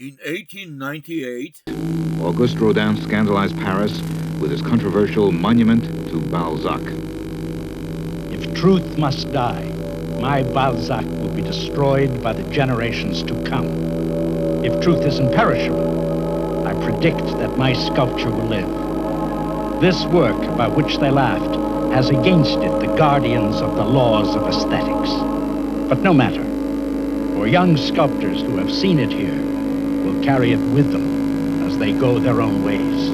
In 1898, Auguste Rodin scandalized Paris with his controversial monument to Balzac. If truth must die, my Balzac will be destroyed by the generations to come. If truth is imperishable, I predict that my sculpture will live. This work, about which they laughed, has against it the guardians of the laws of aesthetics. But no matter, for young sculptors who have seen it here will carry it with them as they go their own ways.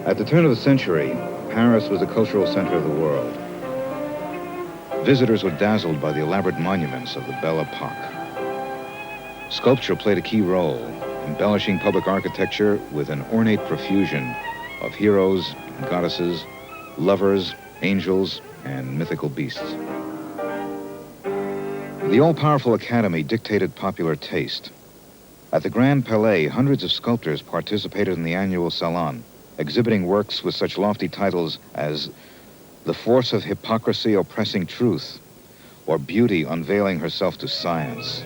At the turn of the century, Paris was the cultural center of the world. Visitors were dazzled by the elaborate monuments of the Belle Epoque. Sculpture played a key role, embellishing public architecture with an ornate profusion of heroes and goddesses, lovers, angels, and mythical beasts. The all-powerful Academy dictated popular taste. At the Grand Palais, hundreds of sculptors participated in the annual Salon, exhibiting works with such lofty titles as The Force of Hypocrisy Oppressing Truth, or Beauty Unveiling Herself to Science.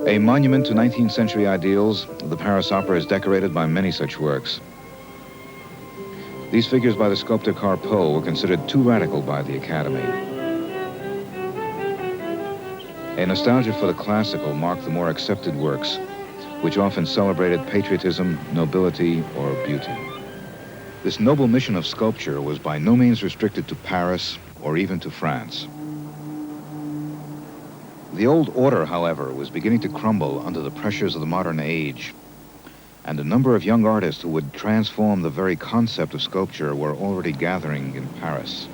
A monument to 19th century ideals, the Paris Opera is decorated by many such works. These figures by the sculptor Carpeau were considered too radical by the Academy. A nostalgia for the classical marked the more accepted works, which often celebrated patriotism, nobility, or beauty. This noble mission of sculpture was by no means restricted to Paris or even to France. The old order, however, was beginning to crumble under the pressures of the modern age, and a number of young artists who would transform the very concept of sculpture were already gathering in Paris.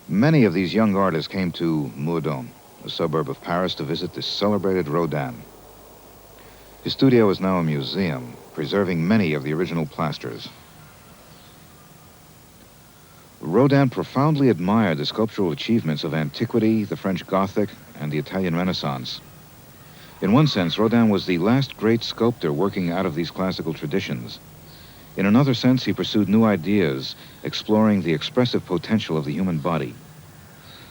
Many of these young artists came to Meudon, a suburb of Paris, to visit the celebrated Rodin. His studio is now a museum, preserving many of the original plasters. Rodin profoundly admired the sculptural achievements of antiquity, the French Gothic, and the Italian Renaissance. In one sense, Rodin was the last great sculptor working out of these classical traditions. In another sense, he pursued new ideas, exploring the expressive potential of the human body.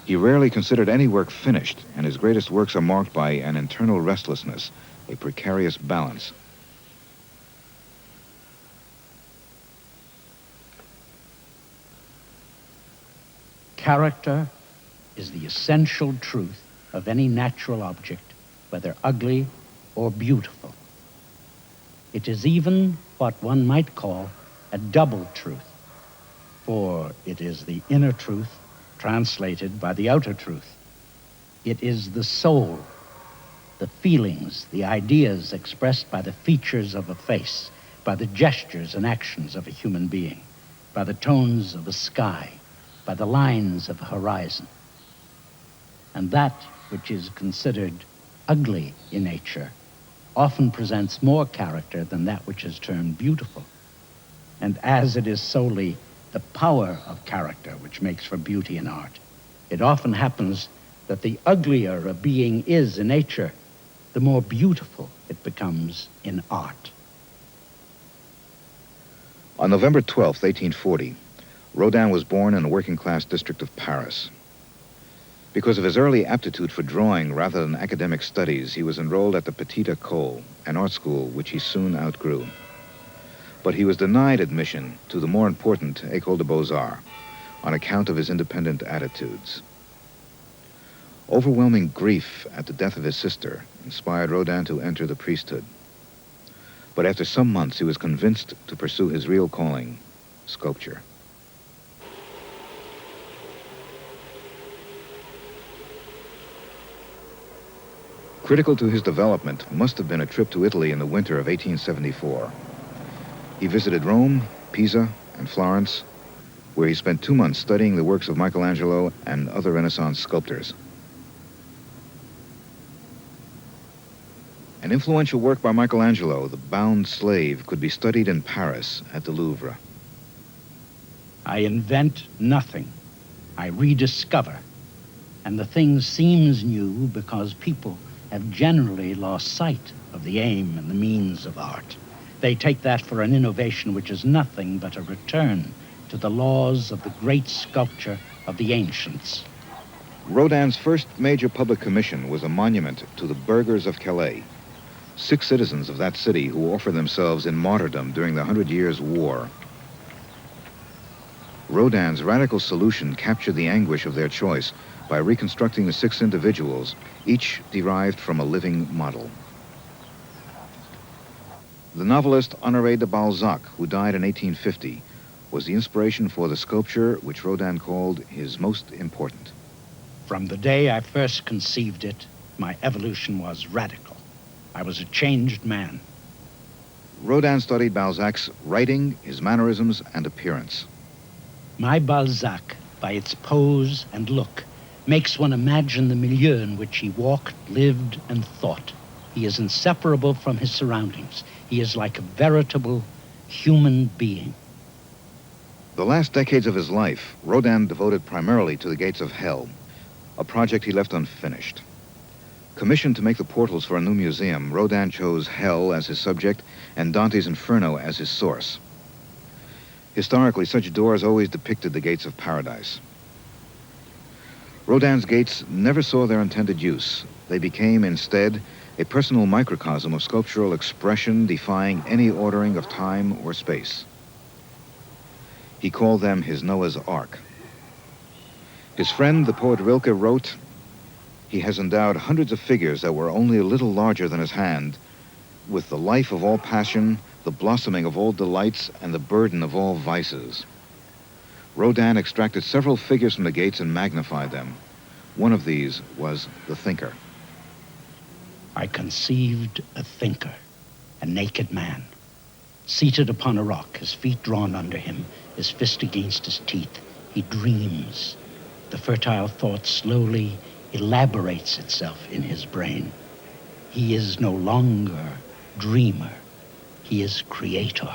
He rarely considered any work finished, and his greatest works are marked by an internal restlessness, a precarious balance. Character is the essential truth of any natural object, whether ugly or beautiful. It is even what one might call a double truth, for it is the inner truth translated by the outer truth. It is the soul the feelings, the ideas expressed by the features of a face, by the gestures and actions of a human being, by the tones of a sky, by the lines of a horizon. And that which is considered ugly in nature often presents more character than that which is termed beautiful. And as it is solely the power of character which makes for beauty in art, it often happens that the uglier a being is in nature, the more beautiful it becomes in art. On November 12, 1840, Rodin was born in a working-class district of Paris. Because of his early aptitude for drawing rather than academic studies, he was enrolled at the Petite École, an art school which he soon outgrew. But he was denied admission to the more important École des Beaux-Arts on account of his independent attitudes. Overwhelming grief at the death of his sister inspired Rodin to enter the priesthood. But after some months, he was convinced to pursue his real calling, sculpture. Critical to his development must have been a trip to Italy in the winter of 1874. He visited Rome, Pisa, and Florence, where he spent 2 months studying the works of Michelangelo and other Renaissance sculptors. An influential work by Michelangelo, The Bound Slave, could be studied in Paris at the Louvre. I invent nothing. I rediscover. And the thing seems new because people have generally lost sight of the aim and the means of art. They take that for an innovation which is nothing but a return to the laws of the great sculpture of the ancients. Rodin's first major public commission was a monument to the burghers of Calais, 6 citizens of that city who offered themselves in martyrdom during the 100 Years' War. Rodin's radical solution captured the anguish of their choice by reconstructing the 6 individuals, each derived from a living model. The novelist Honoré de Balzac, who died in 1850, was the inspiration for the sculpture which Rodin called his most important. From the day I first conceived it, my evolution was radical. I was a changed man. Rodin studied Balzac's writing, his mannerisms, and appearance. My Balzac, by its pose and look, makes one imagine the milieu in which he walked, lived, and thought. He is inseparable from his surroundings. He is like a veritable human being. The last decades of his life, Rodin devoted primarily to the Gates of Hell, a project he left unfinished. Commissioned to make the portals for a new museum, Rodin chose Hell as his subject and Dante's Inferno as his source. Historically, such doors always depicted the gates of paradise. Rodin's gates never saw their intended use. They became, instead, a personal microcosm of sculptural expression defying any ordering of time or space. He called them his Noah's Ark. His friend, the poet Rilke, wrote, "He has endowed hundreds of figures that were only a little larger than his hand, with the life of all passion, the blossoming of all delights, and the burden of all vices." Rodin extracted several figures from the gates and magnified them. One of these was the thinker. I conceived a thinker, a naked man, seated upon a rock, his feet drawn under him, his fist against his teeth. He dreams. The fertile thought slowly elaborates itself in his brain. He is no longer dreamer. He is creator.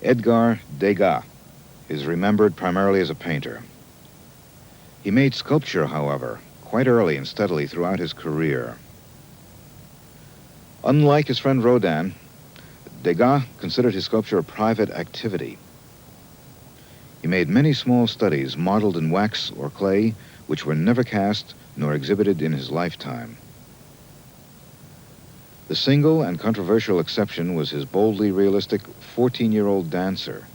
Edgar Degas is remembered primarily as a painter. He made sculpture, however, quite early and steadily throughout his career. Unlike his friend Rodin, Degas considered his sculpture a private activity. He made many small studies modeled in wax or clay, which were never cast nor exhibited in his lifetime. The single and controversial exception was his boldly realistic 14-year-old dancer,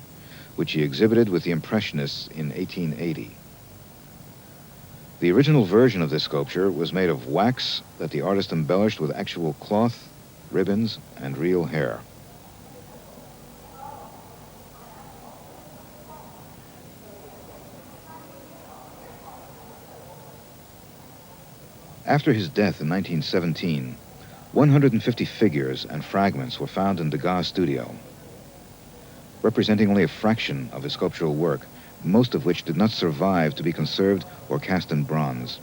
which he exhibited with the Impressionists in 1880. The original version of this sculpture was made of wax that the artist embellished with actual cloth, ribbons, and real hair. After his death in 1917, 150 figures and fragments were found in Degas' studio, representing only a fraction of his sculptural work, most of which did not survive to be conserved or cast in bronze.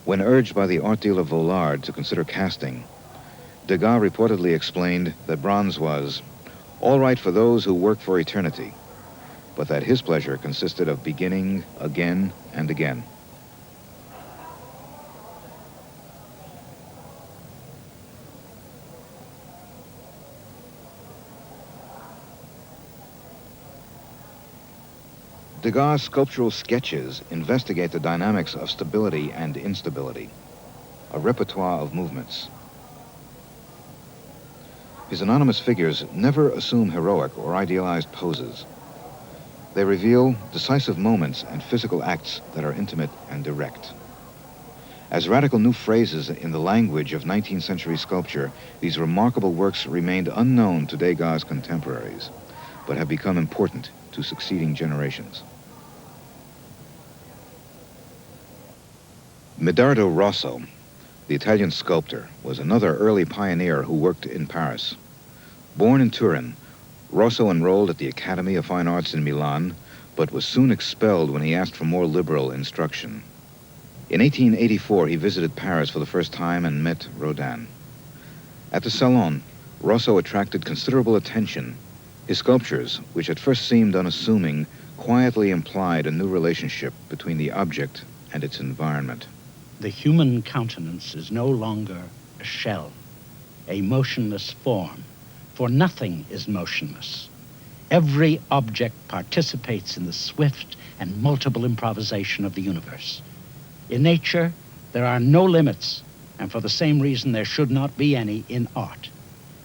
When urged by the art dealer Vollard to consider casting, Degas reportedly explained that bronze was all right for those who work for eternity, but that his pleasure consisted of beginning again and again. Degas' sculptural sketches investigate the dynamics of stability and instability, a repertoire of movements. His anonymous figures never assume heroic or idealized poses. They reveal decisive moments and physical acts that are intimate and direct. As radical new phrases in the language of 19th century sculpture, these remarkable works remained unknown to Degas' contemporaries, but have become important to succeeding generations. Medardo Rosso, the Italian sculptor, was another early pioneer who worked in Paris. Born in Turin, Rosso enrolled at the Academy of Fine Arts in Milan, but was soon expelled when he asked for more liberal instruction. In 1884, he visited Paris for the first time and met Rodin. At the Salon, Rosso attracted considerable attention. His sculptures, which at first seemed unassuming, quietly implied a new relationship between the object and its environment. The human countenance is no longer a shell, a motionless form, for nothing is motionless. Every object participates in the swift and multiple improvisation of the universe. In nature, there are no limits, and for the same reason there should not be any in art.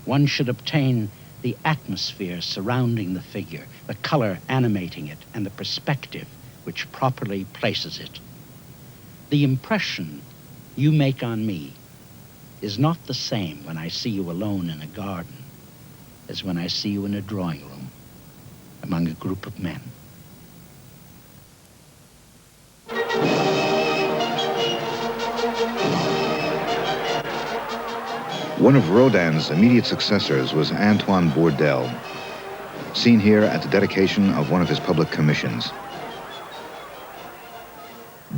One should obtain the atmosphere surrounding the figure, the color animating it, and the perspective which properly places it. The impression you make on me is not the same when I see you alone in a garden as when I see you in a drawing room among a group of men. One of Rodin's immediate successors was Antoine Bourdelle, seen here at the dedication of one of his public commissions.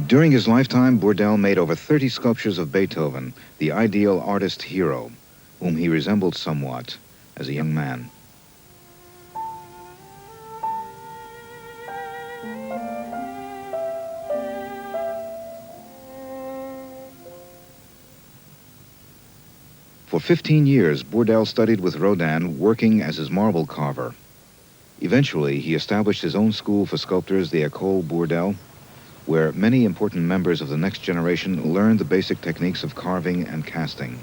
During his lifetime, Bourdelle made over 30 sculptures of Beethoven, the ideal artist hero, whom he resembled somewhat as a young man. For 15 years, Bourdelle studied with Rodin, working as his marble carver. Eventually, he established his own school for sculptors, the École Bourdelle, where many important members of the next generation learned the basic techniques of carving and casting.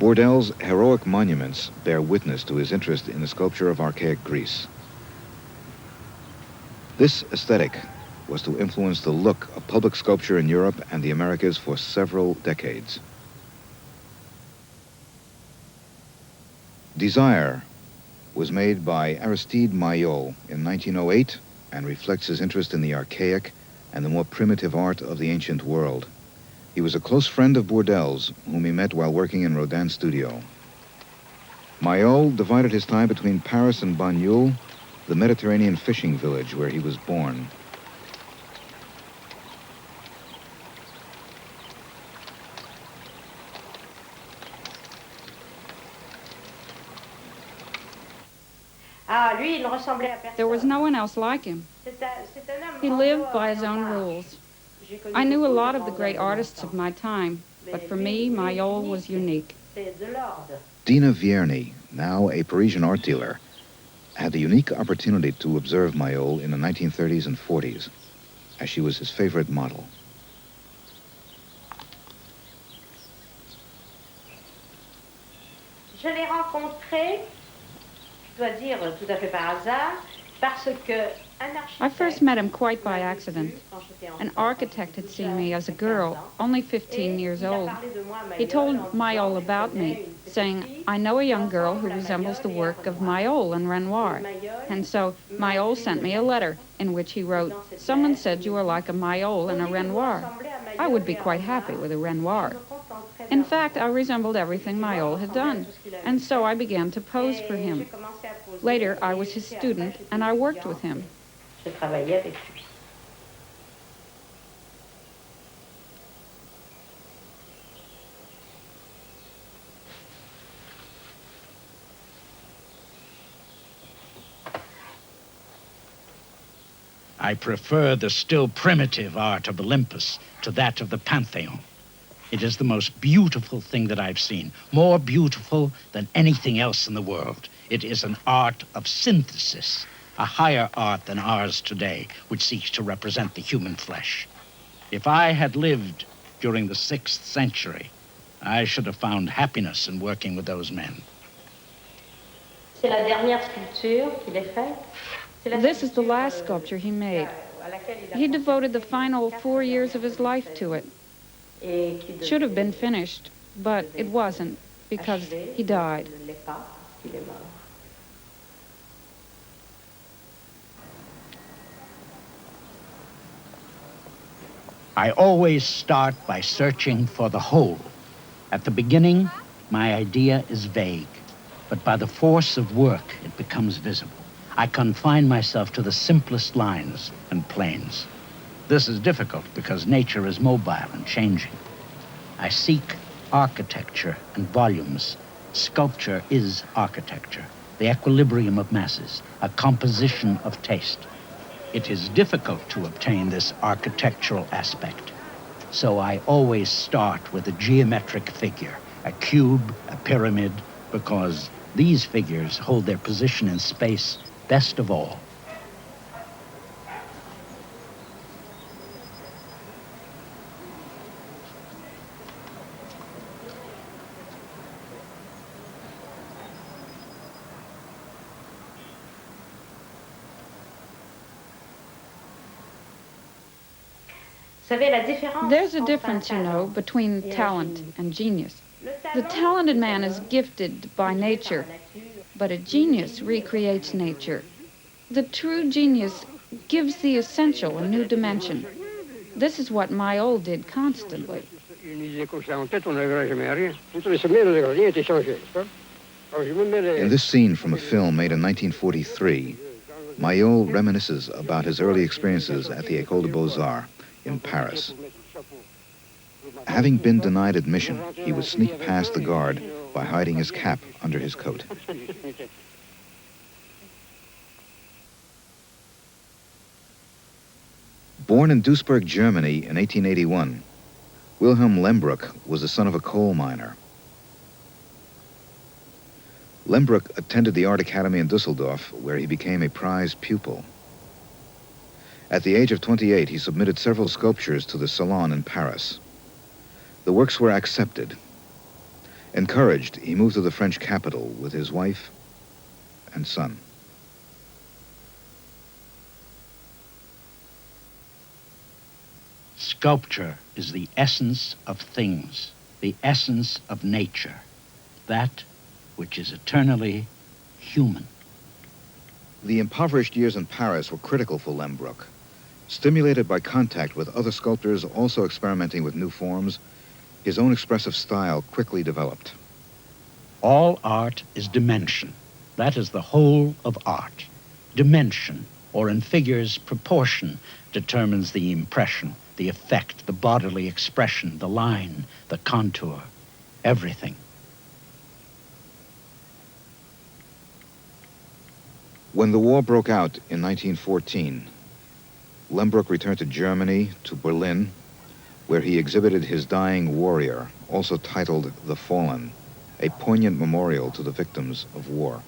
Bourdelle's heroic monuments bear witness to his interest in the sculpture of archaic Greece. This aesthetic was to influence the look of public sculpture in Europe and the Americas for several decades. Desire was made by Aristide Maillot in 1908 and reflects his interest in the archaic and the more primitive art of the ancient world. He was a close friend of Bourdelle's, whom he met while working in Rodin's studio. Maillot divided his time between Paris and Bagnoul, the Mediterranean fishing village where he was born. There was no one else like him. He lived by his own rules. I knew a lot of the great artists of my time, but for me, Maillot was unique. Dina Vierny, now a Parisian art dealer, had the unique opportunity to observe Maillot in the 1930s and 40s, as she was his favorite model. Je l'ai rencontré, je dois dire tout à fait par hasard. I first met him quite by accident. An architect had seen me as a girl, only 15 years old. He told Mayol about me, saying, "I know a young girl who resembles the work of Mayol and Renoir." And so Mayol sent me a letter in which he wrote, "Someone said you are like a Mayol and a Renoir. I would be quite happy with a Renoir." In fact, I resembled everything Mayol had done, and so I began to pose for him. Later, I was his student, and I worked with him. I prefer the still primitive art of Olympus to that of the Pantheon. It is the most beautiful thing that I've seen, more beautiful than anything else in the world. It is an art of synthesis, a higher art than ours today, which seeks to represent the human flesh. If I had lived during the 6th century, I should have found happiness in working with those men. This is the last sculpture he made. He devoted the final 4 years of his life to it. It should have been finished, but it wasn't, because he died. I always start by searching for the whole. At the beginning, my idea is vague, but by the force of work, it becomes visible. I confine myself to the simplest lines and planes. This is difficult because nature is mobile and changing. I seek architecture and volumes. Sculpture is architecture, the equilibrium of masses, a composition of taste. It is difficult to obtain this architectural aspect. So I always start with a geometric figure, a cube, a pyramid, because these figures hold their position in space best of all. There's a difference, you know, between talent and genius. The talented man is gifted by nature, but a genius recreates nature. The true genius gives the essential a new dimension. This is what Mayol did constantly. In this scene from a film made in 1943, Mayol reminisces about his early experiences at the École des Beaux-Arts in Paris. Having been denied admission, he would sneak past the guard by hiding his cap under his coat. Born in Duisburg, Germany in 1881, Wilhelm Lembruck was the son of a coal miner. Lembruck attended the Art Academy in Dusseldorf, where he became a prize pupil. At the age of 28, he submitted several sculptures to the Salon in Paris. The works were accepted. Encouraged, he moved to the French capital with his wife and son. Sculpture is the essence of things, the essence of nature, that which is eternally human. The impoverished years in Paris were critical for Lembruck. Stimulated by contact with other sculptors also experimenting with new forms, his own expressive style quickly developed. All art is dimension. That is the whole of art. Dimension, or in figures, proportion, determines the impression, the effect, the bodily expression, the line, the contour, everything. When the war broke out in 1914, Lembruck returned to Germany, to Berlin, where he exhibited his dying warrior, also titled The Fallen, a poignant memorial to the victims of war.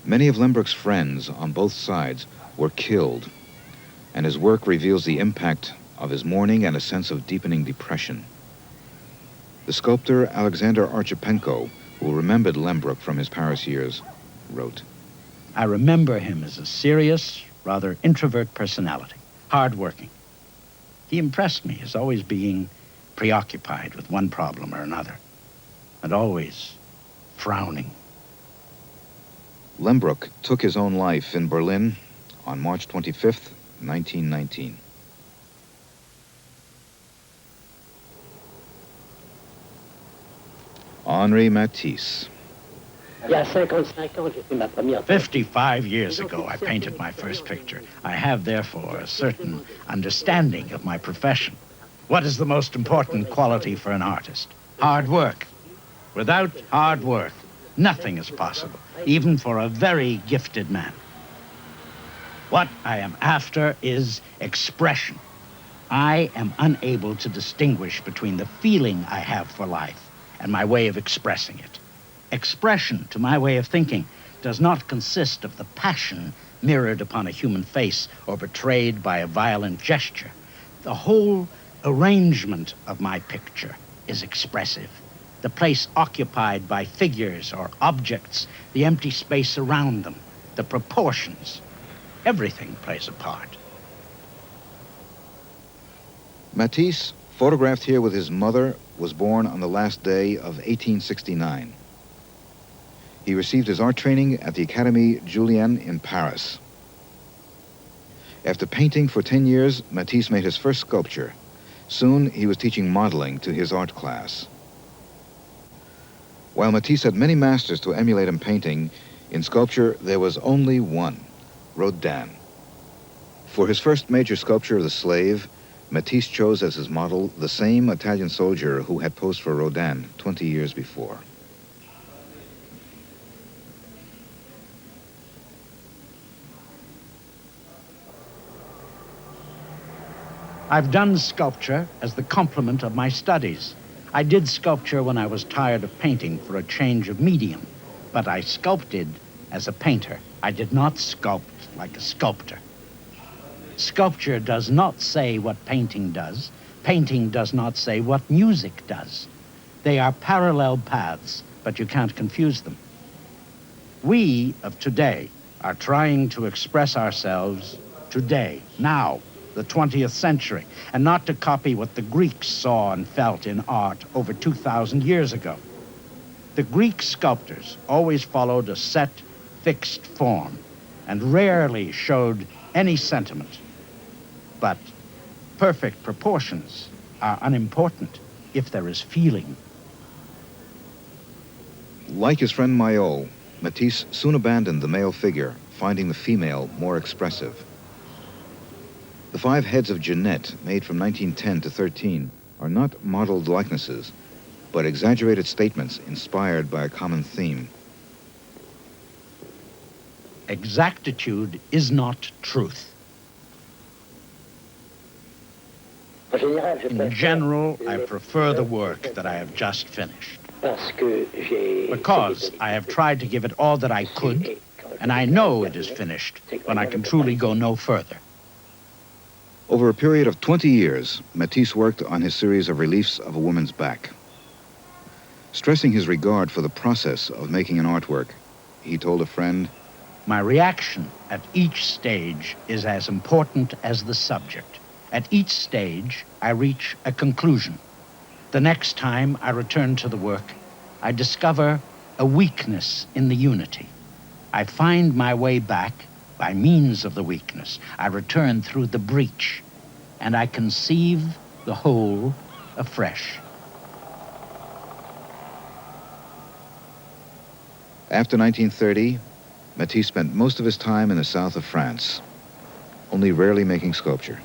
Many of Lembruck's friends on both sides were killed, and his work reveals the impact of his mourning and a sense of deepening depression. The sculptor Alexander Archipenko, who remembered Lembruck from his Paris years, wrote, I remember him as a serious, rather introvert personality, hardworking. He impressed me as always being preoccupied with one problem or another, and always frowning. Lembruck took his own life in Berlin on March 25th, 1919. Henri Matisse. 55 years ago, I painted my first picture. I have, therefore, a certain understanding of my profession. What is the most important quality for an artist? Hard work. Without hard work, nothing is possible, even for a very gifted man. What I am after is expression. I am unable to distinguish between the feeling I have for life and my way of expressing it. Expression, to my way of thinking, does not consist of the passion mirrored upon a human face or betrayed by a violent gesture. The whole arrangement of my picture is expressive. The place occupied by figures or objects, the empty space around them, the proportions, everything plays a part. Matisse, photographed here with his mother, was born on the last day of 1869. He received his art training at the Académie Julian in Paris. After painting for 10 years, Matisse made his first sculpture. Soon, he was teaching modeling to his art class. While Matisse had many masters to emulate in painting, in sculpture there was only one, Rodin. For his first major sculpture of the slave, Matisse chose as his model the same Italian soldier who had posed for Rodin 20 years before. I've done sculpture as the complement of my studies. I did sculpture when I was tired of painting for a change of medium, but I sculpted as a painter. I did not sculpt like a sculptor. Sculpture does not say what painting does. Painting does not say what music does. They are parallel paths, but you can't confuse them. We of today are trying to express ourselves today, now, the 20th century, and not to copy what the Greeks saw and felt in art over 2,000 years ago. The Greek sculptors always followed a set, fixed form and rarely showed any sentiment. But perfect proportions are unimportant if there is feeling. Like his friend Maillot, Matisse soon abandoned the male figure, finding the female more expressive. The 5 heads of Jeannette, made from 1910 to 13, are not modeled likenesses, but exaggerated statements inspired by a common theme. Exactitude is not truth. In general, I prefer the work that I have just finished, because I have tried to give it all that I could, and I know it is finished when I can truly go no further. Over a period of 20 years, Matisse worked on his series of reliefs of a woman's back. Stressing his regard for the process of making an artwork, he told a friend, "My reaction at each stage is as important as the subject. At each stage, I reach a conclusion. The next time I return to the work, I discover a weakness in the unity. I find my way back by means of the weakness. I return through the breach, and I conceive the whole afresh." After 1930, Matisse spent most of his time in the south of France, only rarely making sculpture.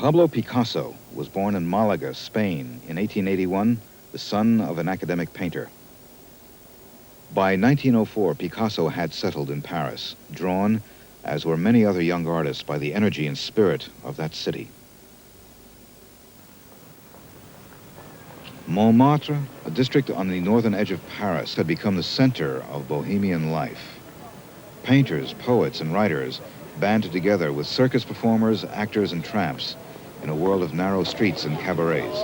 Pablo Picasso was born in Malaga, Spain, in 1881, the son of an academic painter. By 1904, Picasso had settled in Paris, drawn, as were many other young artists, by the energy and spirit of that city. Montmartre, a district on the northern edge of Paris, had become the center of bohemian life. Painters, poets, and writers banded together with circus performers, actors, and tramps in a world of narrow streets and cabarets.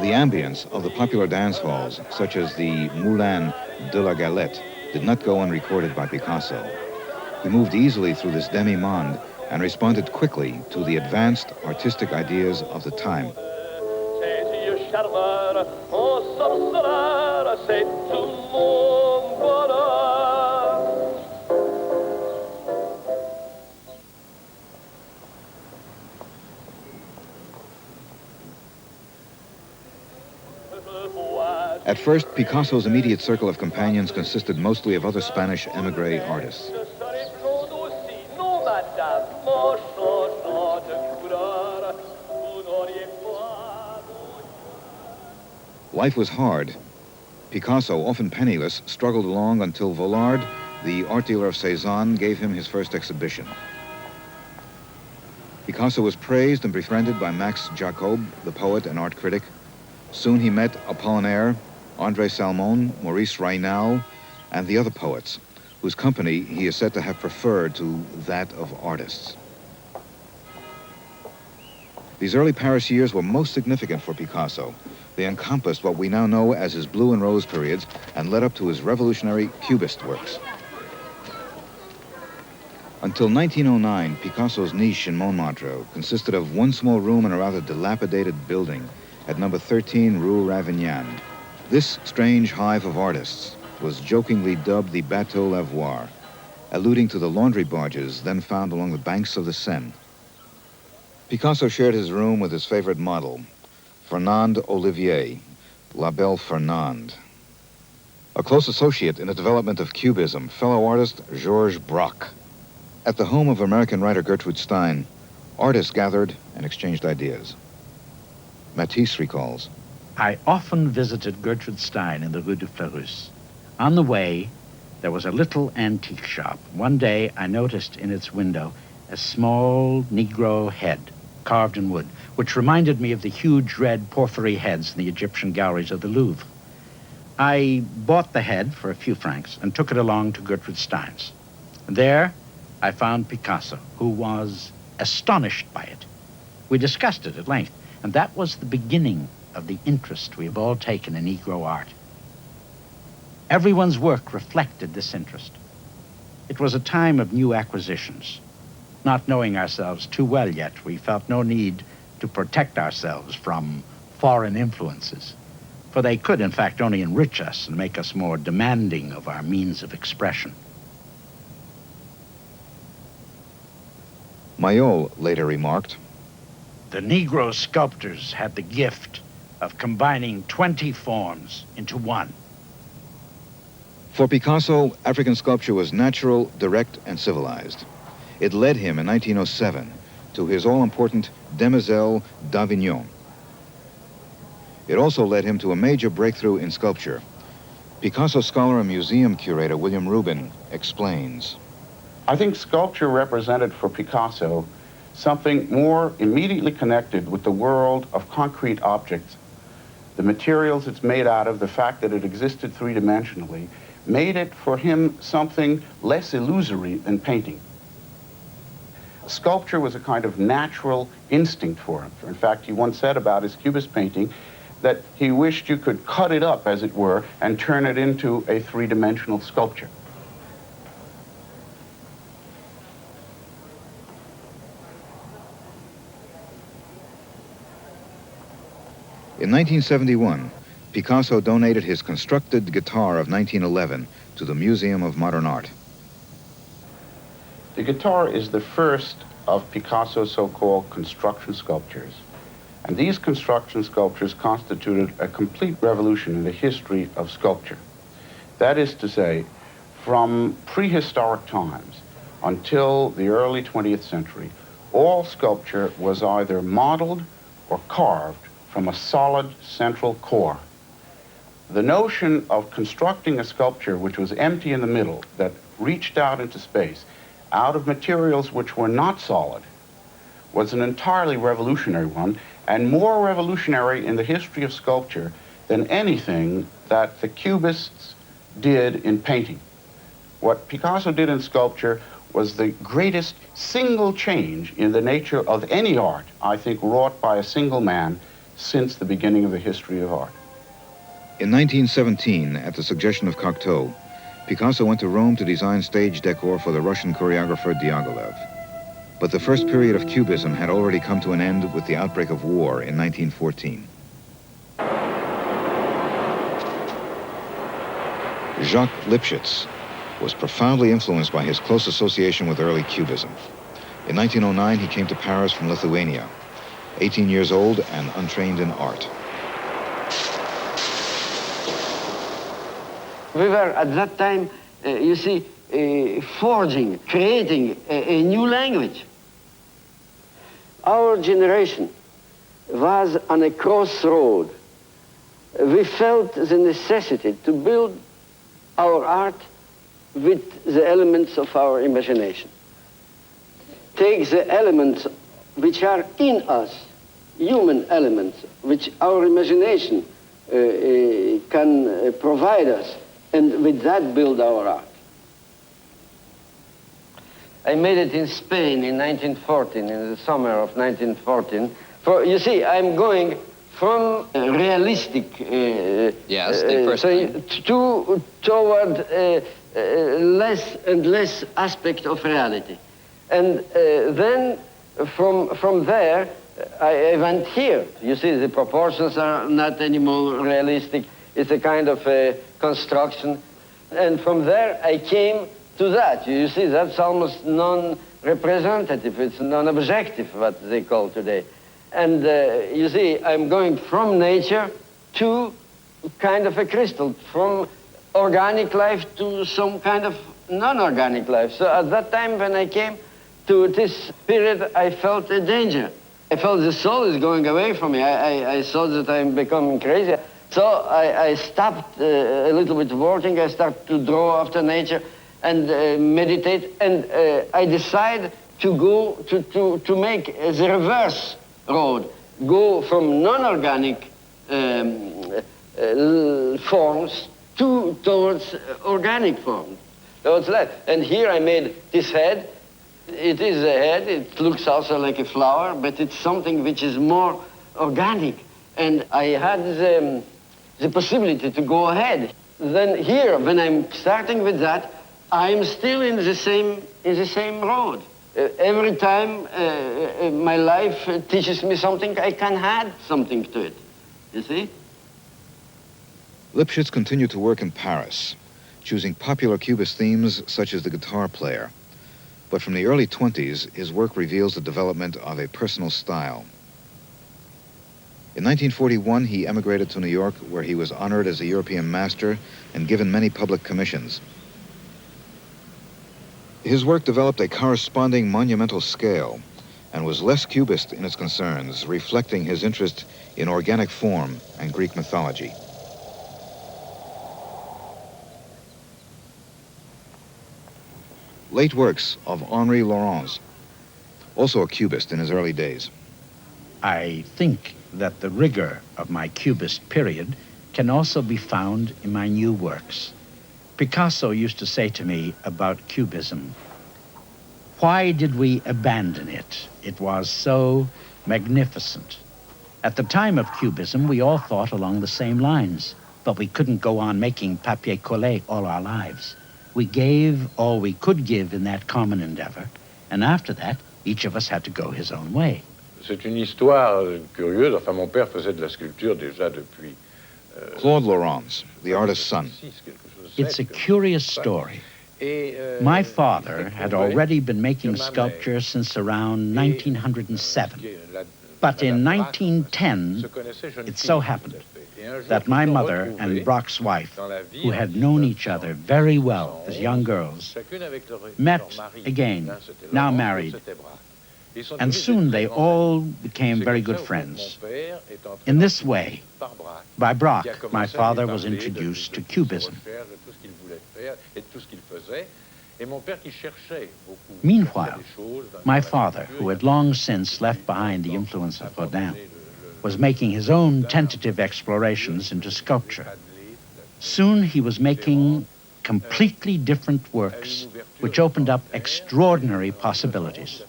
The ambience of the popular dance halls, such as the Moulin de la Galette, did not go unrecorded by Picasso. He moved easily through this demi-monde and responded quickly to the advanced artistic ideas of the time. At first, Picasso's immediate circle of companions consisted mostly of other Spanish émigré artists. Life was hard. Picasso, often penniless, struggled along until Vollard, the art dealer of Cézanne, gave him his first exhibition. Picasso was praised and befriended by Max Jacob, the poet and art critic. Soon he met Apollinaire, André Salmon, Maurice Raynal, and the other poets, whose company he is said to have preferred to that of artists. These early Paris years were most significant for Picasso. They encompassed what we now know as his blue and rose periods and led up to his revolutionary Cubist works. Until 1909, Picasso's niche in Montmartre consisted of one small room in a rather dilapidated building at number 13 Rue Ravignan. This strange hive of artists was jokingly dubbed the Bateau Lavoir, alluding to the laundry barges then found along the banks of the Seine. Picasso shared his room with his favorite model, Fernande Olivier, La Belle Fernande. A close associate in the development of Cubism, fellow artist Georges Braque. At the home of American writer Gertrude Stein, artists gathered and exchanged ideas. Matisse recalls, I often visited Gertrude Stein in the Rue de Fleurus. On the way, there was a little antique shop. One day, I noticed in its window a small Negro head carved in wood, which reminded me of the huge red porphyry heads in the Egyptian galleries of the Louvre. I bought the head for a few francs and took it along to Gertrude Stein's. There, I found Picasso, who was astonished by it. We discussed it at length, and that was the beginning of the interest we have all taken in Negro art. Everyone's work reflected this interest. It was a time of new acquisitions. Not knowing ourselves too well yet, we felt no need to protect ourselves from foreign influences, for they could, in fact, only enrich us and make us more demanding of our means of expression. Mayol later remarked, The Negro sculptors had the gift of combining 20 forms into one. For Picasso, African sculpture was natural, direct, and civilized. It led him in 1907 to his all-important Demoiselle d'Avignon. It also led him to a major breakthrough in sculpture. Picasso scholar and museum curator William Rubin explains. I think sculpture represented for Picasso something more immediately connected with the world of concrete objects. The materials it's made out of, the fact that it existed three-dimensionally, made it for him something less illusory than painting. Sculpture was a kind of natural instinct for him. In fact, he once said about his Cubist painting that he wished you could cut it up, as it were, and turn it into a three-dimensional sculpture. In 1971, Picasso donated his constructed guitar of 1911 to the Museum of Modern Art. The guitar is the first of Picasso's so-called construction sculptures. And these construction sculptures constituted a complete revolution in the history of sculpture. That is to say, from prehistoric times until the early 20th century, all sculpture was either modeled or carved from a solid central core. The notion of constructing a sculpture which was empty in the middle, that reached out into space, out of materials which were not solid, was an entirely revolutionary one, and more revolutionary in the history of sculpture than anything that the Cubists did in painting. What Picasso did in sculpture was the greatest single change in the nature of any art, I think, wrought by a single man since the beginning of the history of art. In 1917, at the suggestion of Cocteau, Picasso went to Rome to design stage decor for the Russian choreographer Diaghilev. But the first period of Cubism had already come to an end with the outbreak of war in 1914. Jacques Lipchitz was profoundly influenced by his close association with early Cubism. In 1909, he came to Paris from Lithuania, 18 years old and untrained in art. We were at that time, forging, creating a new language. Our generation was on a crossroad. We felt the necessity to build our art with the elements of our imagination. Take the elements which are in us, human elements, which our imagination can provide us, and with that build our art. I made it in Spain in 1914, in the summer of 1914. For, you see, I'm going from realistic toward less and less aspect of reality. And then from there, I went here. You see, the proportions are not anymore realistic. It's a kind of a construction. And from there, I came to that. You see, that's almost non-representative. It's non-objective, what they call today. And you see, I'm going from nature to kind of a crystal, from organic life to some kind of non-organic life. So at that time, when I came to this period, I felt a danger. I felt the soul is going away from me. I saw that I'm becoming crazy. So I stopped a little bit working. I started to draw after nature and meditate. And I decided to go to make the reverse road, go from non-organic forms towards organic forms. Towards that. And here I made this head. It is a head. It looks also like a flower, but it's something which is more organic. And I had the possibility to go ahead. Then here, when I'm starting with that, I'm still in the same road. Every time my life teaches me something, I can add something to it. You see? Lipchitz continued to work in Paris, choosing popular Cubist themes such as the guitar player. But from the early 20s, his work reveals the development of a personal style. In 1941, he emigrated to New York, where he was honored as a European master and given many public commissions. His work developed a corresponding monumental scale and was less Cubist in its concerns, reflecting his interest in organic form and Greek mythology. Late works of Henri Laurens, also a Cubist in his early days. I think that the rigor of my Cubist period can also be found in my new works. Picasso used to say to me about Cubism, "Why did we abandon it? It was so magnificent." At the time of Cubism, we all thought along the same lines, but we couldn't go on making papier-collé all our lives. We gave all we could give in that common endeavor, and after that, each of us had to go his own way. C'est une histoire curieuse. Enfin, mon père faisait de la sculpture déjà depuis. Claude Laurens, the artist's son. It's a curious story. My father had already been making sculpture since around 1907. But in 1910, it so happened that my mother and Brock's wife, who had known each other very well as young girls, met again, now married. And soon they all became very good friends. In this way, by Brock, my father was introduced to Cubism. Meanwhile, my father, who had long since left behind the influence of Rodin, was making his own tentative explorations into sculpture. Soon he was making completely different works which opened up extraordinary possibilities.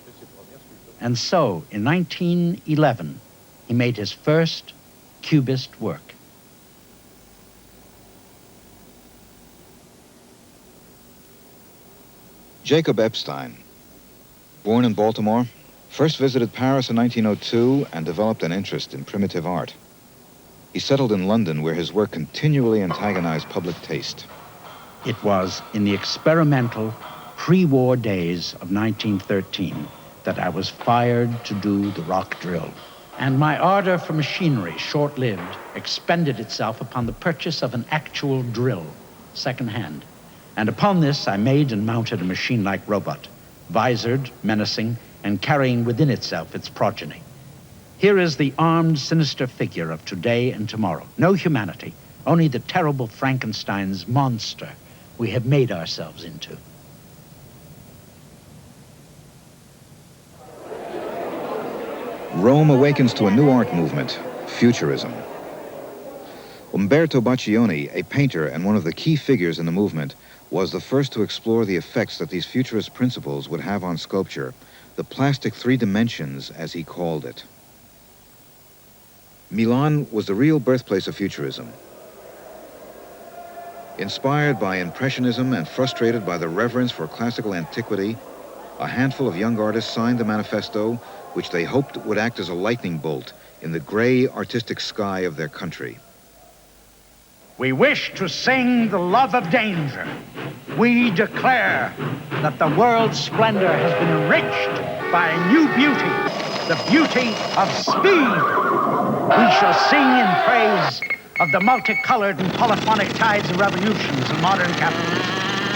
And so, in 1911, he made his first Cubist work. Jacob Epstein, born in Baltimore, first visited Paris in 1902 and developed an interest in primitive art. He settled in London, where his work continually antagonized public taste. It was in the experimental pre-war days of 1913 that I was fired to do the rock drill. And my ardor for machinery, short-lived, expended itself upon the purchase of an actual drill, second-hand. And upon this, I made and mounted a machine-like robot, visored, menacing, and carrying within itself its progeny. Here is the armed, sinister figure of today and tomorrow. No humanity, only the terrible Frankenstein's monster we have made ourselves into. Rome awakens to a new art movement, Futurism. Umberto Baccioni, a painter and one of the key figures in the movement, was the first to explore the effects that these futurist principles would have on sculpture, the plastic three dimensions, as he called it. Milan was the real birthplace of Futurism. Inspired by Impressionism and frustrated by the reverence for classical antiquity, a handful of young artists signed the manifesto, which they hoped would act as a lightning bolt in the gray artistic sky of their country. We wish to sing the love of danger. We declare that the world's splendor has been enriched by a new beauty, the beauty of speed. We shall sing in praise of the multicolored and polyphonic tides of revolutions in modern capitalism.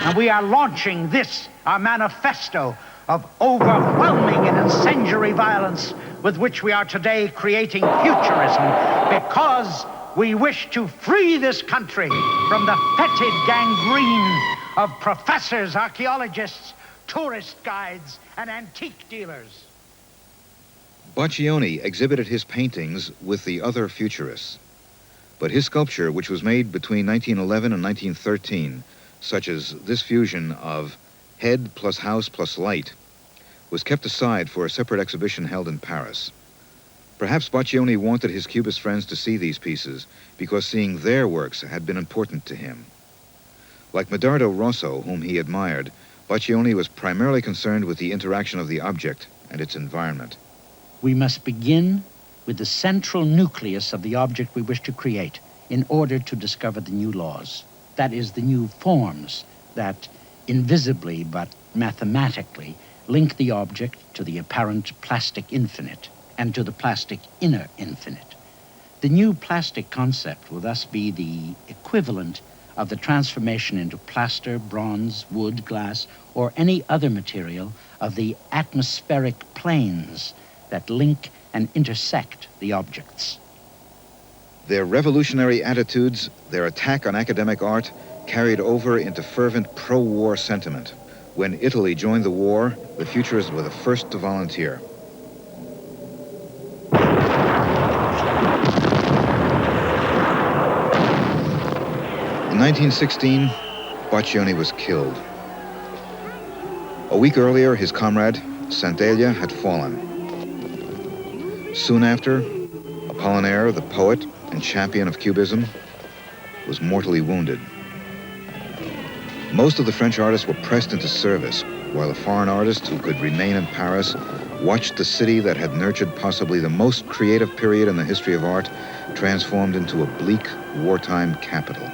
And we are launching this, our manifesto, of overwhelming and incendiary violence with which we are today creating futurism, because we wish to free this country from the fetid gangrene of professors, archaeologists, tourist guides, and antique dealers. Baccioni exhibited his paintings with the other futurists. But his sculpture, which was made between 1911 and 1913, such as this fusion of head plus house plus light, was kept aside for a separate exhibition held in Paris. Perhaps Baccioni wanted his Cubist friends to see these pieces because seeing their works had been important to him. Like Medardo Rosso, whom he admired, Baccioni was primarily concerned with the interaction of the object and its environment. We must begin with the central nucleus of the object we wish to create in order to discover the new laws. That is, the new forms that invisibly but mathematically link the object to the apparent plastic infinite and to the plastic inner infinite. The new plastic concept will thus be the equivalent of the transformation into plaster, bronze, wood, glass, or any other material of the atmospheric planes that link and intersect the objects. Their revolutionary attitudes, their attack on academic art, carried over into fervent pro-war sentiment. When Italy joined the war, the futurists were the first to volunteer. In 1916, Baccioni was killed. A week earlier, his comrade, Sant'Elia, had fallen. Soon after, Apollinaire, the poet and champion of Cubism, was mortally wounded. Most of the French artists were pressed into service, while the foreign artists who could remain in Paris watched the city that had nurtured possibly the most creative period in the history of art transformed into a bleak wartime capital.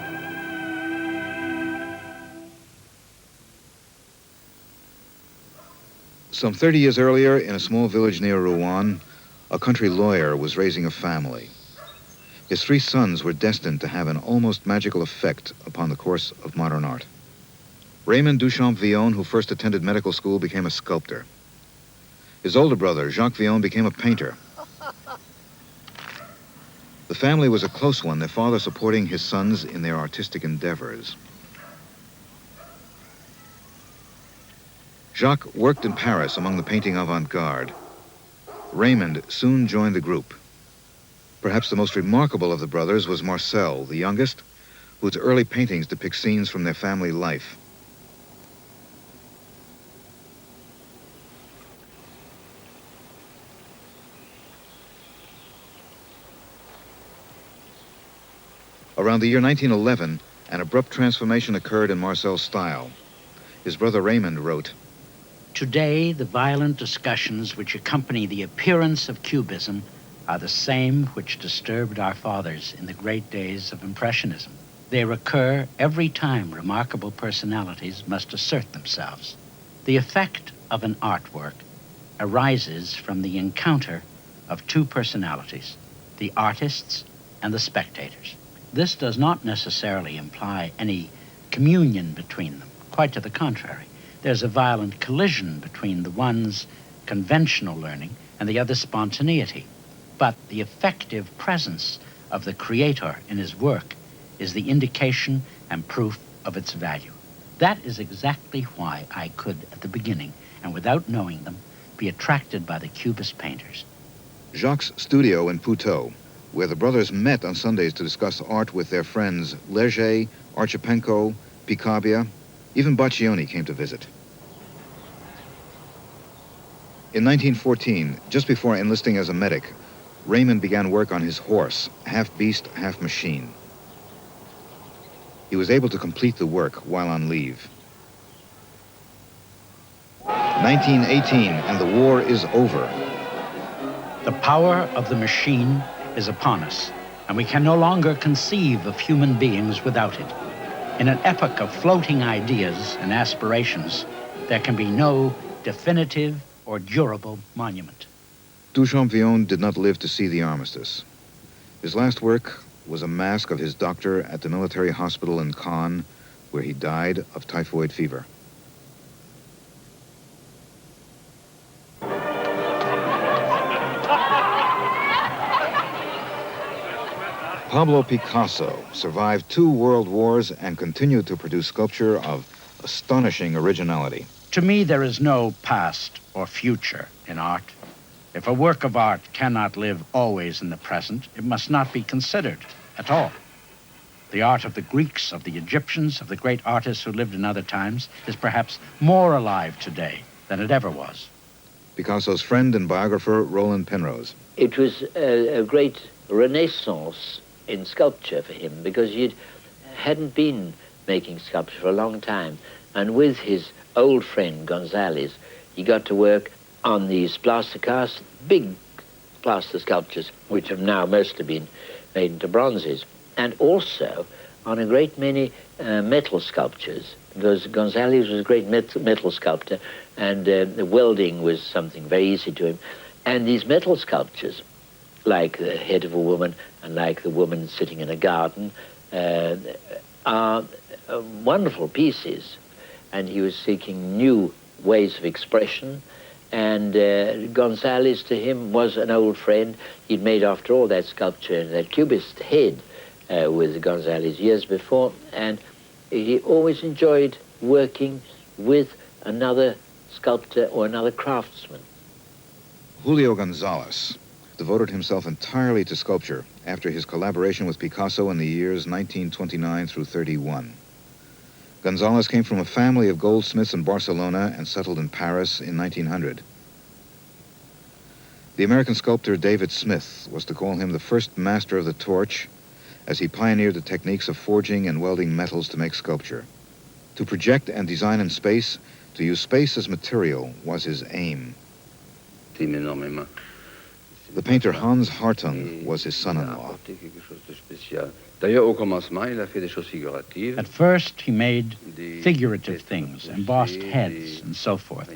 Some 30 years earlier, in a small village near Rouen, a country lawyer, was raising a family. His 3 sons were destined to have an almost magical effect upon the course of modern art. Raymond Duchamp Villon, who first attended medical school, became a sculptor. His older brother, Jacques Villon, became a painter. The family was a close one, their father supporting his sons in their artistic endeavors. Jacques worked in Paris among the painting avant-garde. Raymond soon joined the group. Perhaps the most remarkable of the brothers was Marcel, the youngest, whose early paintings depict scenes from their family life. Around the year 1911, an abrupt transformation occurred in Marcel's style. His brother Raymond wrote, Today, the violent discussions which accompany the appearance of Cubism are the same which disturbed our fathers in the great days of Impressionism. They recur every time remarkable personalities must assert themselves. The effect of an artwork arises from the encounter of 2 personalities, the artists and the spectators. This does not necessarily imply any communion between them. Quite to the contrary. There's a violent collision between the one's conventional learning and the other's spontaneity. But the effective presence of the creator in his work is the indication and proof of its value. That is exactly why I could, at the beginning, and without knowing them, be attracted by the Cubist painters. Jacques' studio in Puteaux, where the brothers met on Sundays to discuss art with their friends Leger, Archipenko, Picabia, even Baccioni came to visit. In 1914, just before enlisting as a medic, Raymond began work on his horse, half beast, half machine. He was able to complete the work while on leave. 1918, and the war is over. The power of the machine is upon us, and we can no longer conceive of human beings without it. In an epoch of floating ideas and aspirations, there can be no definitive or durable monument. Duchamp Villon did not live to see the armistice. His last work was a mask of his doctor at the military hospital in Caen, where he died of typhoid fever. Pablo Picasso survived 2 world wars and continued to produce sculpture of astonishing originality. To me, there is no past or future in art. If a work of art cannot live always in the present, it must not be considered at all. The art of the Greeks, of the Egyptians, of the great artists who lived in other times is perhaps more alive today than it ever was. Picasso's friend and biographer, Roland Penrose. It was a great renaissance in sculpture for him because he hadn't been making sculpture for a long time. And with his old friend Gonzalez, he got to work on these plaster casts, big plaster sculptures, which have now mostly been made into bronzes, and also on a great many metal sculptures, because Gonzalez was a great metal sculptor, and the welding was something very easy to him. And these metal sculptures, like the head of a woman and like the woman sitting in a garden, are wonderful pieces. And he was seeking new ways of expression. And Gonzalez, to him, was an old friend. He'd made, after all, that sculpture, that Cubist head with Gonzalez years before. And he always enjoyed working with another sculptor or another craftsman. Julio Gonzalez devoted himself entirely to sculpture after his collaboration with Picasso in the years 1929 through 31. Gonzalez came from a family of goldsmiths in Barcelona and settled in Paris in 1900. The American sculptor David Smith was to call him the first master of the torch, as he pioneered the techniques of forging and welding metals to make sculpture. To project and design in space, to use space as material, was his aim. The painter Hans Hartung was his son-in-law. At first, he made figurative things, embossed heads, and so forth.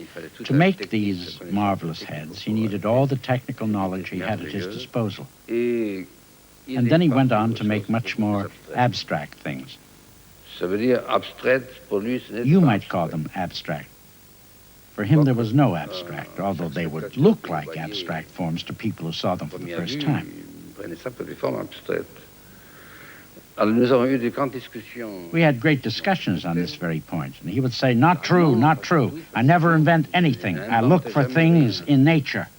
To make these marvelous heads, he needed all the technical knowledge he had at his disposal. And then he went on to make much more abstract things. You might call them abstract. For him, there was no abstract, although they would look like abstract forms to people who saw them for the first time. We had great discussions on this very point, and he would say, not true, not true. I never invent anything. I look for things in nature.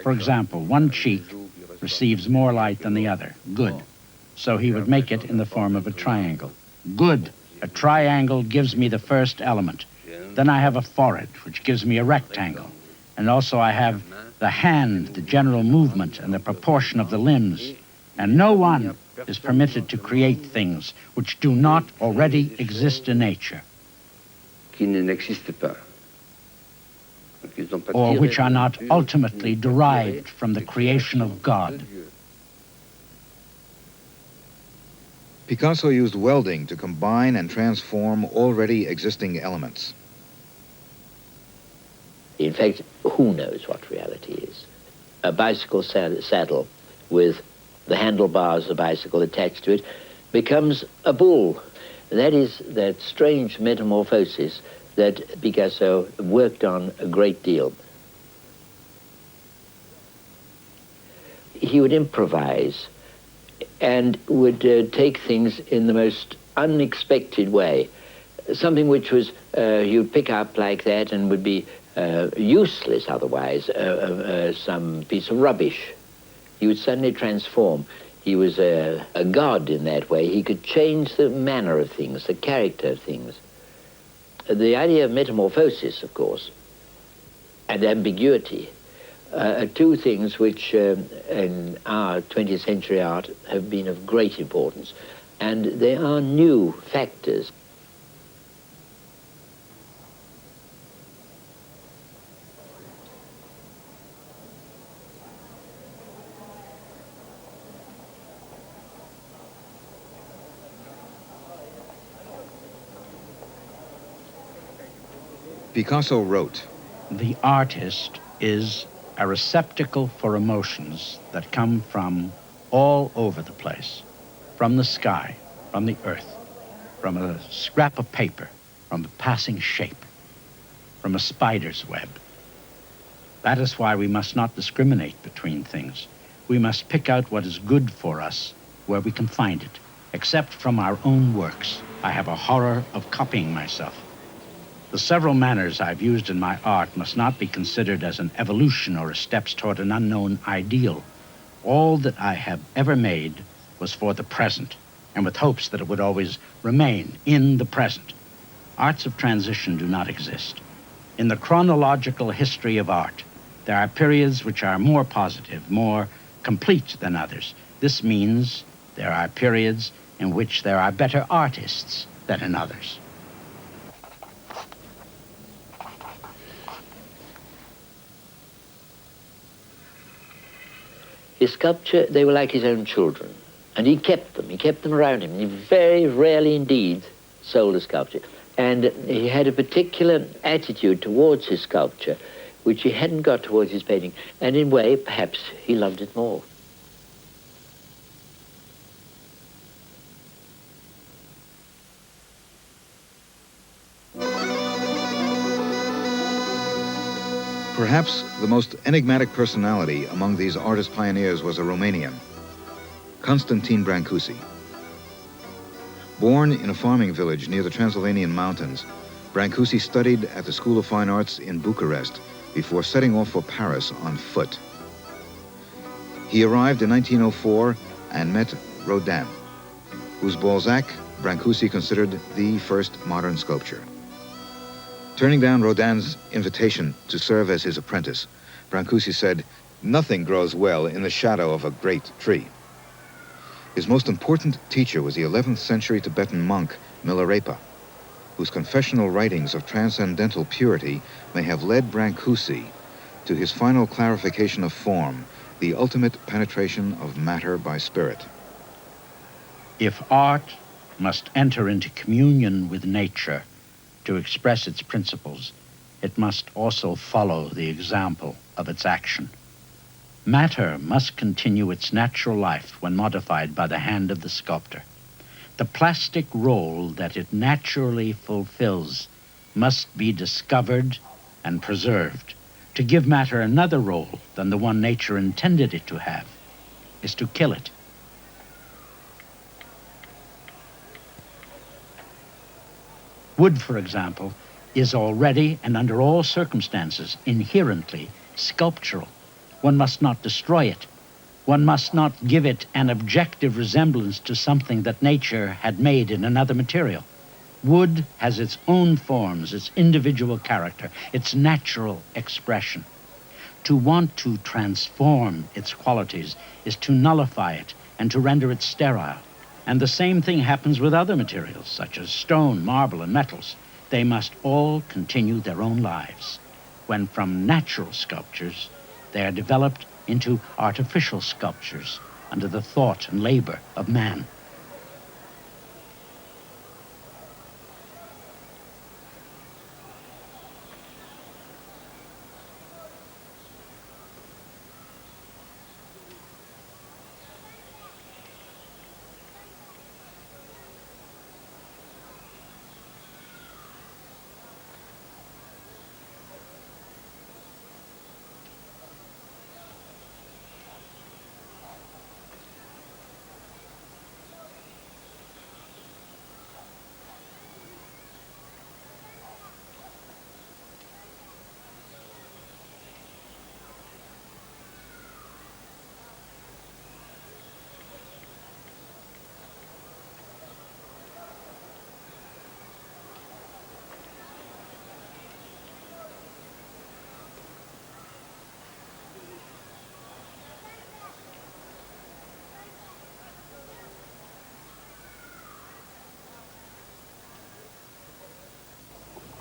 For example, one cheek receives more light than the other. Good. So he would make it in the form of a triangle. Good. A triangle gives me the first element. Then I have a forehead, which gives me a rectangle. And also I have the hand, the general movement, and the proportion of the limbs. And no one is permitted to create things which do not already exist in nature, or which are not ultimately derived from the creation of God. Picasso used welding to combine and transform already existing elements. In fact, who knows what reality is? A bicycle saddle with the handlebars of the bicycle attached to it becomes a bull. That is that strange metamorphosis that Picasso worked on a great deal. He would improvise and would take things in the most unexpected way. Something which was, you'd pick up like that and would be useless otherwise, some piece of rubbish. He would suddenly transform. He was a god in that way. He could change the manner of things, the character of things. The idea of metamorphosis, of course, and ambiguity are two things which in our 20th century art have been of great importance, and they are new factors. Picasso wrote, The artist is a receptacle for emotions that come from all over the place, from the sky, from the earth, from a scrap of paper, from a passing shape, from a spider's web. That is why we must not discriminate between things. We must pick out what is good for us where we can find it, except from our own works. I have a horror of copying myself. The several manners I've used in my art must not be considered as an evolution or as steps toward an unknown ideal. All that I have ever made was for the present, and with hopes that it would always remain in the present. Arts of transition do not exist. In the chronological history of art, there are periods which are more positive, more complete than others. This means there are periods in which there are better artists than in others. His sculpture, they were like his own children. And he kept them around him. He very rarely indeed sold a sculpture. And he had a particular attitude towards his sculpture, which he hadn't got towards his painting. And in a way, perhaps he loved it more. Perhaps the most enigmatic personality among these artist pioneers was a Romanian, Constantine Brancusi. Born in a farming village near the Transylvanian mountains, Brancusi studied at the School of Fine Arts in Bucharest before setting off for Paris on foot. He arrived in 1904 and met Rosen, whose Balzac Brancusi considered the first modern sculptor. Turning down Rodin's invitation to serve as his apprentice, Brancusi said, "Nothing grows well in the shadow of a great tree." His most important teacher was the 11th century Tibetan monk, Milarepa. whose confessional writings of transcendental purity may have led Brancusi to his final clarification of form, the ultimate penetration of matter by spirit. If art must enter into communion with nature to express its principles, it must also follow the example of its action. Matter must continue its natural life when modified by the hand of the sculptor. The plastic role that it naturally fulfills must be discovered and preserved. To give matter another role than the one nature intended it to have is to kill it. Wood, for example, is already and under all circumstances inherently sculptural. One must not destroy it. One must not give it an objective resemblance to something that nature had made in another material. Wood has its own forms, its individual character, its natural expression. To want to transform its qualities is to nullify it and to render it sterile. And the same thing happens with other materials, such as stone, marble, and metals. They must all continue their own lives. When from natural sculptures, they are developed into artificial sculptures under the thought and labor of man.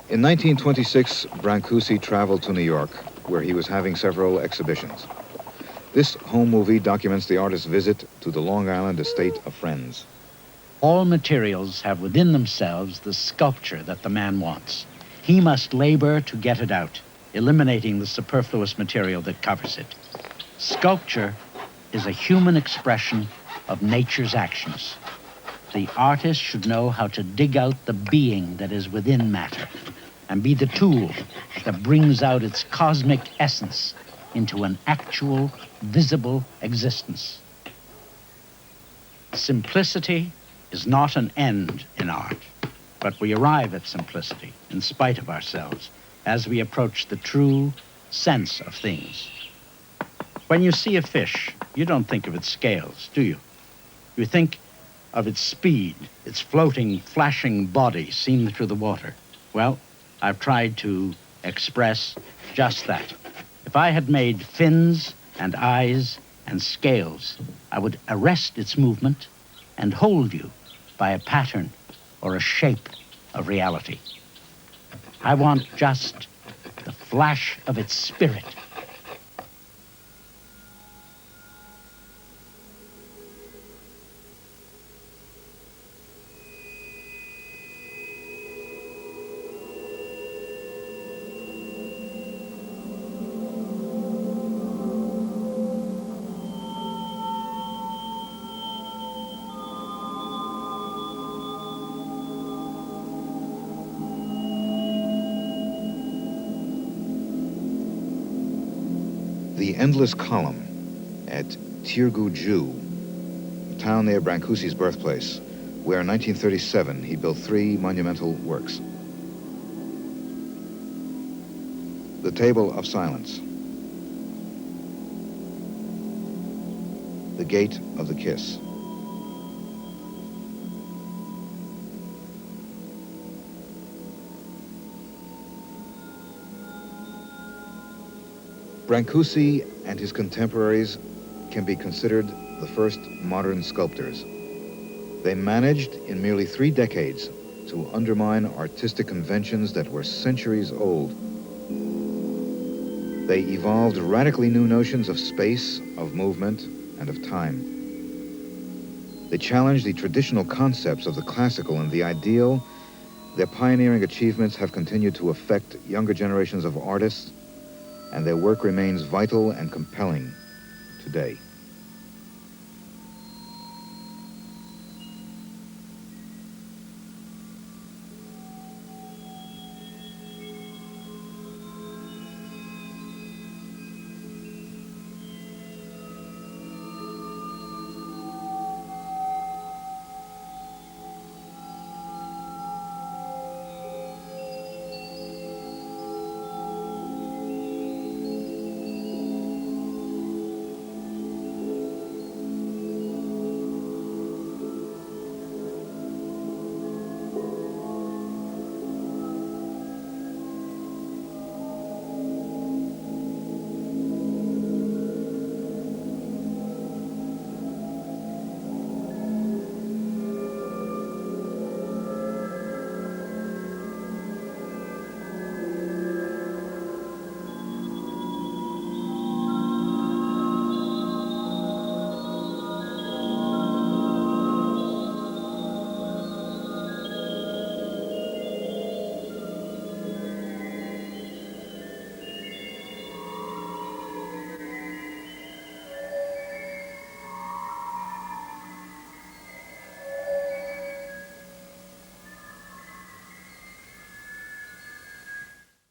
In 1926, Brancusi traveled to New York, where he was having several exhibitions. This home movie documents the artist's visit to the Long Island estate of friends. All materials have within themselves the sculpture that the man wants. He must labor to get it out, eliminating the superfluous material that covers it. Sculpture is a human expression of nature's actions. The artist should know how to dig out the being that is within matter and be the tool that brings out its cosmic essence into an actual, visible existence. Simplicity is not an end in art, but we arrive at simplicity in spite of ourselves as we approach the true sense of things. When you see a fish, you don't think of its scales, do you? You think of its speed, its floating, flashing body seen through the water. Well, I've tried to express just that. If I had made fins and eyes and scales, I would arrest its movement and hold you by a pattern or a shape of reality. I want just the flash of its spirit. The Endless Column at Tirguju, a town near Brancusi's birthplace, where in 1937 he built 3 monumental works. The Table of Silence, The Gate of the Kiss, Brancusi and his contemporaries can be considered the first modern sculptors. They managed, in merely 3 decades, to undermine artistic conventions that were centuries old. They evolved radically new notions of space, of movement, and of time. They challenged the traditional concepts of the classical and the ideal. Their pioneering achievements have continued to affect younger generations of artists, and their work remains vital and compelling today.